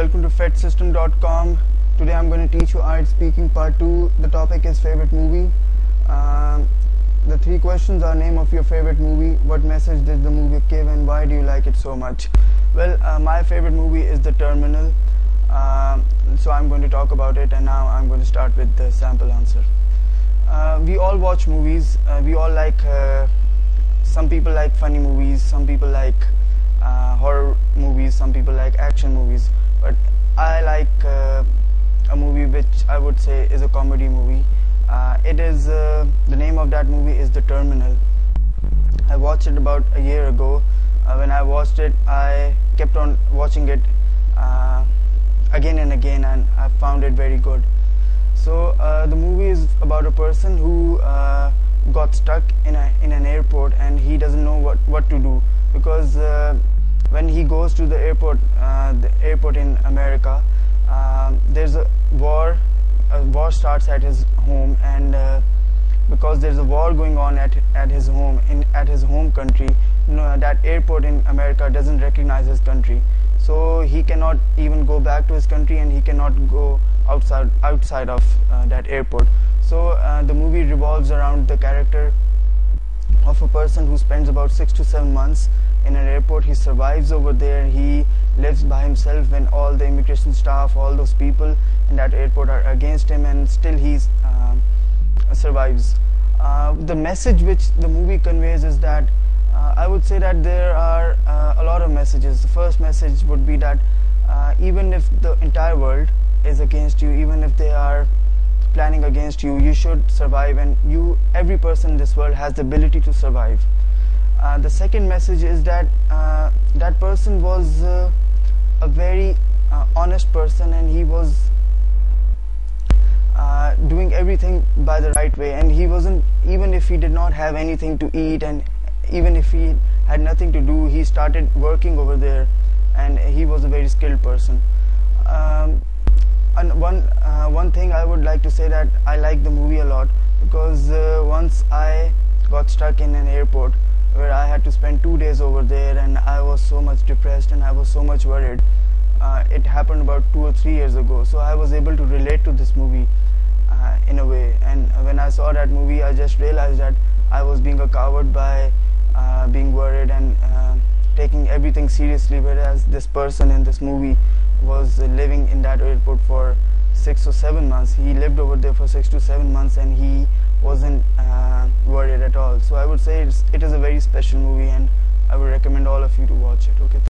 welcome to FedSystem.com. Today I'm going to teach you art speaking part 2. The topic is favorite movie. The 3 questions are: name of your favorite movie, what message did the movie give, and why do you like it so much? Well, my favorite movie is The Terminal, so I'm going to talk about it, and now I'm going to start with the sample answer. We all watch movies. We all like, some people like funny movies, some people like horror movies, some people like action movies, but I like a movie which I would say is a comedy movie. The name of that movie is The Terminal. I watched it about a year ago. When I watched it, I kept on watching it again and again, and I found it very good. So the movie is about a person who got stuck in an airport, and he doesn't know what to do, because when he goes to the airport in America, there's a war. A war starts at his home, and because there's a war going on at his home country, that airport in America doesn't recognize his country, so he cannot even go back to his country, and he cannot go outside of that airport. So the movie revolves around the character of a person who spends about 6 to 7 months in an airport. He survives over there. He lives by himself when all the immigration staff, all those people in that airport are against him, and still he survives. The message which the movie conveys is that I would say that there are a lot of messages. The first message would be that even if the entire world is against you, even if they are planning against you, you should survive, and every person in this world has the ability to survive. The second message is that that person was a very honest person, and he was doing everything by the right way, and he wasn't, even if he did not have anything to eat, and even if he had nothing to do, he started working over there, and he was a very skilled person. And one thing I would like to say, that I like the movie a lot, because once I got stuck in an airport where I had to spend 2 days over there, and I was so much depressed and I was so much worried. It happened about 2 or 3 years ago, so I was able to relate to this movie in a way. And when I saw that movie, I just realized that I was being a coward by being worried and taking everything seriously, whereas this person in this movie was living in that airport for 6 or 7 months. He lived over there for 6 to 7 months, and he wasn't worried at all. So I would say it is a very special movie, and I would recommend all of you to watch it. Okay.